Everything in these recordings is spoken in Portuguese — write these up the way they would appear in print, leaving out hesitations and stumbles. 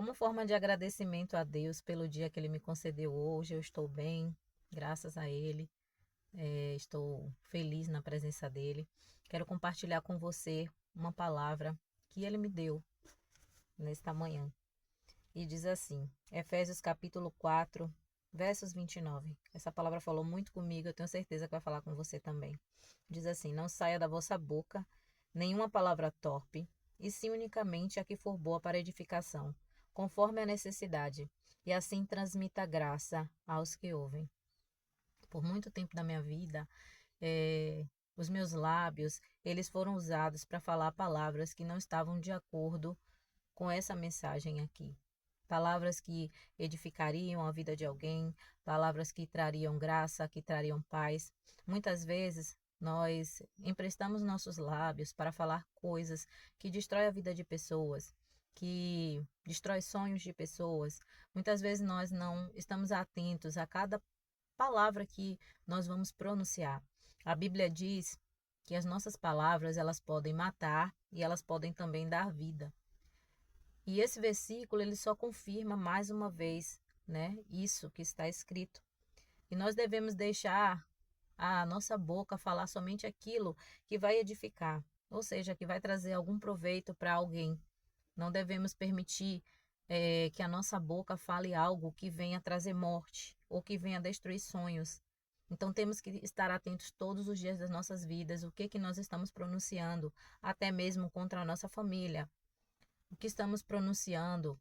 como forma de agradecimento a Deus pelo dia que Ele me concedeu hoje, eu estou bem, graças a Ele, estou feliz na presença dEle. Quero compartilhar com você uma palavra que Ele me deu nesta manhã. E diz assim, Efésios capítulo 4, versos 29. Essa palavra falou muito comigo, eu tenho certeza que vai falar com você também. Diz assim, não saia da vossa boca nenhuma palavra torpe, e sim unicamente a que for boa para edificação, conforme a necessidade, e assim transmita graça aos que ouvem. Por muito tempo da minha vida, os meus lábios, eles foram usados para falar palavras que não estavam de acordo com essa mensagem aqui. Palavras que edificariam a vida de alguém, palavras que trariam graça, que trariam paz. Muitas vezes nós emprestamos nossos lábios para falar coisas que destroem a vida de pessoas, que destrói sonhos de pessoas. Muitas vezes nós não estamos atentos a cada palavra que nós vamos pronunciar. A Bíblia diz que as nossas palavras, elas podem matar e elas podem também dar vida. E esse versículo, ele só confirma mais uma vez, né, isso que está escrito. E nós devemos deixar a nossa boca falar somente aquilo que vai edificar, ou seja, que vai trazer algum proveito para alguém. Não devemos permitir que a nossa boca fale algo que venha trazer morte ou que venha destruir sonhos. Então temos que estar atentos todos os dias das nossas vidas, o que nós estamos pronunciando, até mesmo contra a nossa família, o que estamos pronunciando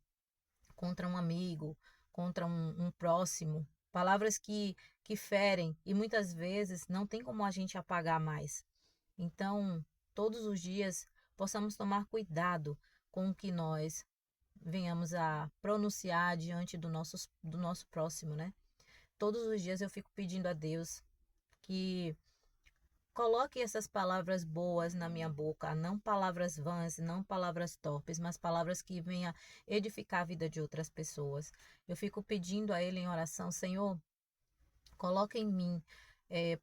contra um amigo, contra um próximo, palavras que ferem e muitas vezes não tem como a gente apagar mais. Então, todos os dias possamos tomar cuidado com o que nós venhamos a pronunciar diante do nosso próximo, né? Todos os dias eu fico pedindo a Deus que coloque essas palavras boas na minha boca, não palavras vãs, não palavras torpes, mas palavras que venham edificar a vida de outras pessoas. Eu fico pedindo a Ele em oração, Senhor, coloque em mim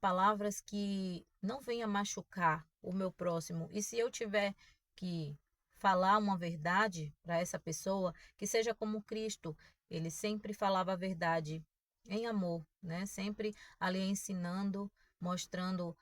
palavras que não venham machucar o meu próximo. E se eu tiver que falar uma verdade para essa pessoa, que seja como Cristo, ele sempre falava a verdade em amor, né? Sempre ali ensinando, mostrando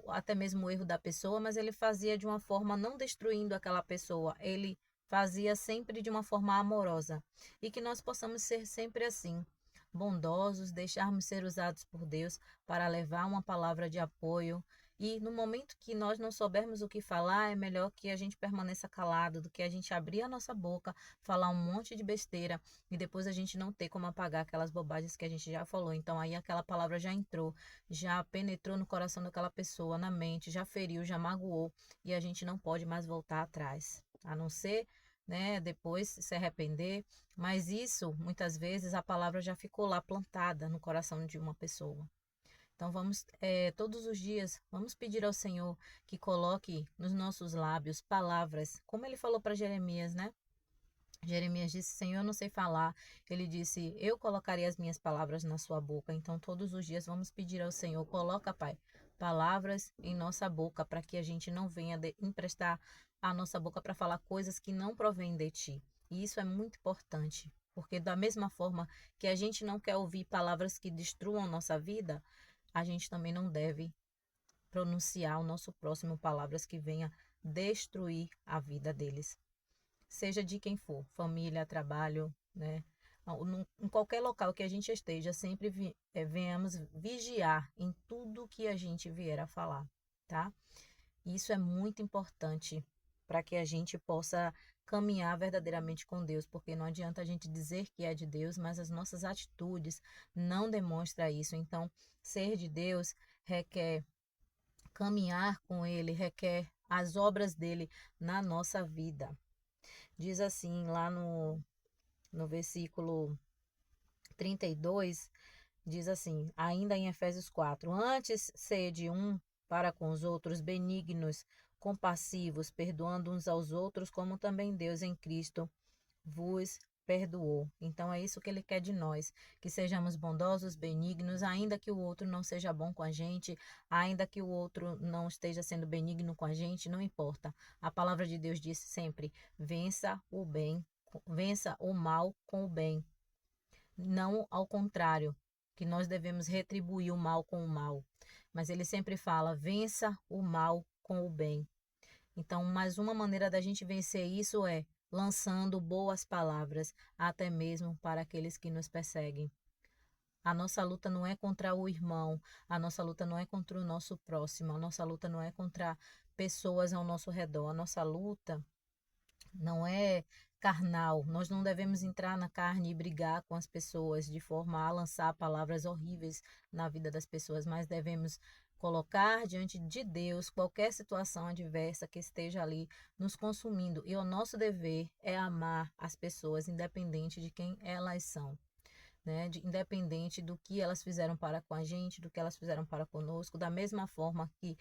até mesmo o erro da pessoa, mas ele fazia de uma forma não destruindo aquela pessoa, ele fazia sempre de uma forma amorosa. E que nós possamos ser sempre assim, bondosos, deixarmos ser usados por Deus para levar uma palavra de apoio. E no momento que nós não soubermos o que falar, é melhor que a gente permaneça calado do que a gente abrir a nossa boca, falar um monte de besteira e depois a gente não ter como apagar aquelas bobagens que a gente já falou. Então aí aquela palavra já entrou, já penetrou no coração daquela pessoa, na mente, já feriu, já magoou e a gente não pode mais voltar atrás. A não ser, né, depois se arrepender, mas isso, muitas vezes, a palavra já ficou lá plantada no coração de uma pessoa. Então vamos, todos os dias, vamos pedir ao Senhor que coloque nos nossos lábios palavras, como ele falou para Jeremias, né? Jeremias disse, Senhor, eu não sei falar. Ele disse, eu colocarei as minhas palavras na sua boca. Então todos os dias vamos pedir ao Senhor, coloca, Pai, palavras em nossa boca, para que a gente não venha emprestar a nossa boca para falar coisas que não provêm de ti. E isso é muito importante, porque da mesma forma que a gente não quer ouvir palavras que destruam nossa vida, a gente também não deve pronunciar ao nosso próximo palavras que venha destruir a vida deles, seja de quem for, família, trabalho, né? Em qualquer local que a gente esteja, sempre venhamos vigiar em tudo que a gente vier a falar, tá? Isso é muito importante para que a gente possa caminhar verdadeiramente com Deus, porque não adianta a gente dizer que é de Deus, mas as nossas atitudes não demonstram isso. Então, ser de Deus requer caminhar com Ele, requer as obras dele na nossa vida. Diz assim lá no versículo 32, diz assim, ainda em Efésios 4, antes sede um para com os outros benignos, compassivos, perdoando uns aos outros, como também Deus em Cristo vos perdoou. Então é isso que ele quer de nós, que sejamos bondosos, benignos, ainda que o outro não seja bom com a gente, ainda que o outro não esteja sendo benigno com a gente, não importa. A palavra de Deus diz sempre: vença o bem vença o mal com o bem, não ao contrário, que nós devemos retribuir o mal com o mal. Mas ele sempre fala: vença o mal com o bem. Então, mais uma maneira da gente vencer isso é lançando boas palavras, até mesmo para aqueles que nos perseguem. A nossa luta não é contra o irmão, a nossa luta não é contra o nosso próximo, a nossa luta não é contra pessoas ao nosso redor, a nossa luta não é carnal. Nós não devemos entrar na carne e brigar com as pessoas de forma a lançar palavras horríveis na vida das pessoas, mas devemos colocar diante de Deus qualquer situação adversa que esteja ali nos consumindo. E o nosso dever é amar as pessoas, independente de quem elas são. Né, independente do que elas fizeram para com a gente, do que elas fizeram para conosco, da mesma forma que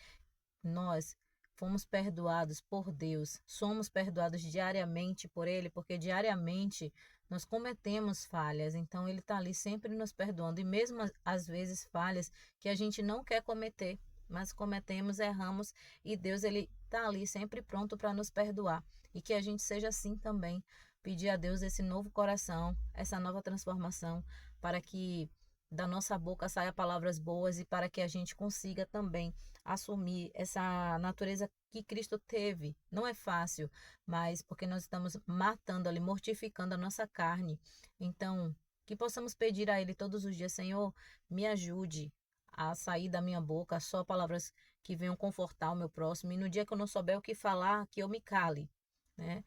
nós fomos perdoados por Deus, somos perdoados diariamente por Ele, porque diariamente nós cometemos falhas, então Ele está ali sempre nos perdoando, e mesmo às vezes falhas que a gente não quer cometer, mas cometemos, erramos, e Deus ele está ali sempre pronto para nos perdoar, e que a gente seja assim também, pedir a Deus esse novo coração, essa nova transformação, para que da nossa boca saia palavras boas e para que a gente consiga também assumir essa natureza que Cristo teve. Não é fácil, mas porque nós estamos matando ali, mortificando a nossa carne. Então, que possamos pedir a Ele todos os dias: Senhor, me ajude a sair da minha boca só palavras que venham confortar o meu próximo, e no dia que eu não souber o que falar, que eu me cale, né?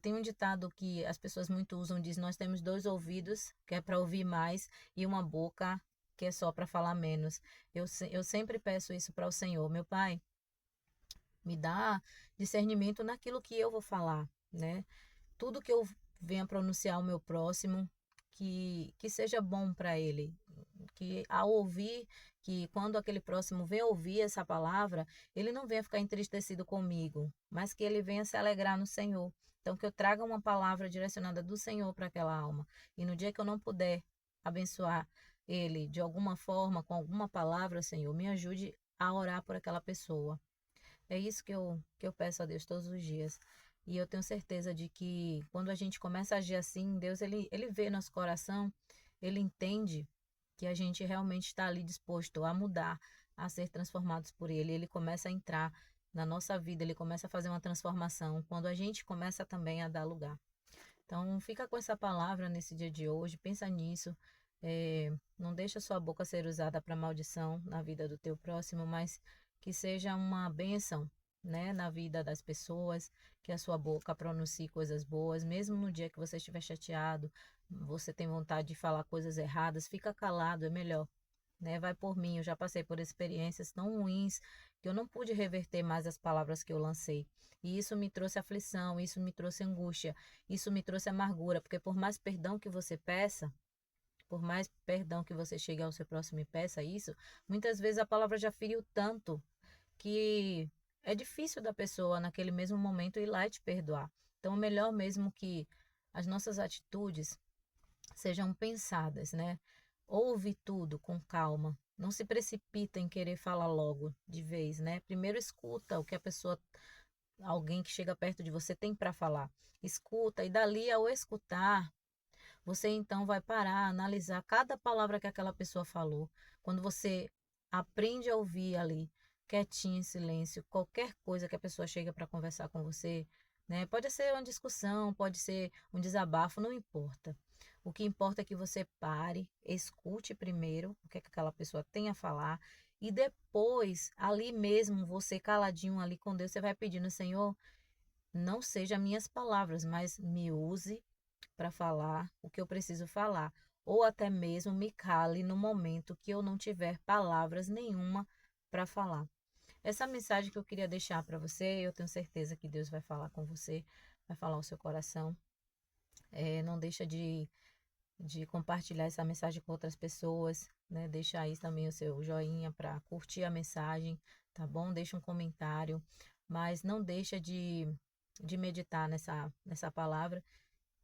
Tem um ditado que as pessoas muito usam, diz: nós temos dois ouvidos, que é para ouvir mais, e uma boca, que é só para falar menos. Eu sempre peço isso para o Senhor: meu Pai, me dá discernimento naquilo que eu vou falar, né? Tudo que eu venha pronunciar ao meu próximo, que seja bom para ele, que ao ouvir, que quando aquele próximo venha ouvir essa palavra, ele não venha ficar entristecido comigo, mas que ele venha se alegrar no Senhor. Então, que eu traga uma palavra direcionada do Senhor para aquela alma. E no dia que eu não puder abençoar ele de alguma forma, com alguma palavra, Senhor, me ajude a orar por aquela pessoa. É isso que eu peço a Deus todos os dias. E eu tenho certeza de que quando a gente começa a agir assim, Deus ele vê nosso coração, ele entende que a gente realmente está ali disposto a mudar, a ser transformados por ele. Ele começa a entrar na nossa vida, ele começa a fazer uma transformação quando a gente começa também a dar lugar. Então, fica com essa palavra nesse dia de hoje, pensa nisso. Não deixa sua boca ser usada para maldição na vida do teu próximo, mas que seja uma bênção, né, na vida das pessoas, que a sua boca pronuncie coisas boas, mesmo no dia que você estiver chateado, você tem vontade de falar coisas erradas, fica calado, é melhor, né? Vai por mim, eu já passei por experiências tão ruins que eu não pude reverter mais as palavras que eu lancei. E isso me trouxe aflição, isso me trouxe angústia, isso me trouxe amargura, porque por mais perdão que você peça, por mais perdão que você chegue ao seu próximo e peça isso, muitas vezes a palavra já feriu tanto que é difícil da pessoa naquele mesmo momento ir lá e te perdoar. Então, é melhor mesmo que as nossas atitudes sejam pensadas, né? Ouve tudo com calma. Não se precipita em querer falar logo de vez, né? Primeiro escuta o que a pessoa, alguém que chega perto de você tem para falar. Escuta e dali ao escutar, você então vai parar, analisar cada palavra que aquela pessoa falou. Quando você aprende a ouvir ali, quietinho, em silêncio, qualquer coisa que a pessoa chega para conversar com você, né? Pode ser uma discussão, pode ser um desabafo, não importa. O que importa é que você pare, escute primeiro o que é que aquela pessoa tem a falar e depois, ali mesmo, você caladinho ali com Deus, você vai pedindo: Senhor, não seja minhas palavras, mas me use para falar o que eu preciso falar, ou até mesmo me cale no momento que eu não tiver palavras nenhuma para falar. Essa mensagem que eu queria deixar para você, eu tenho certeza que Deus vai falar com você, vai falar o seu coração. Não deixa de compartilhar essa mensagem com outras pessoas, né? Deixa aí também o seu joinha para curtir a mensagem, tá bom? Deixa um comentário, mas não deixa de meditar nessa palavra.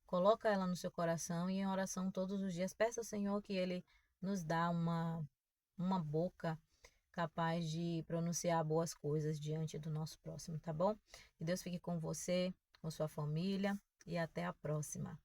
Coloca ela no seu coração e em oração todos os dias. Peça ao Senhor que Ele nos dá uma boca capaz de pronunciar boas coisas diante do nosso próximo, tá bom? Que Deus fique com você, com sua família. e até a próxima.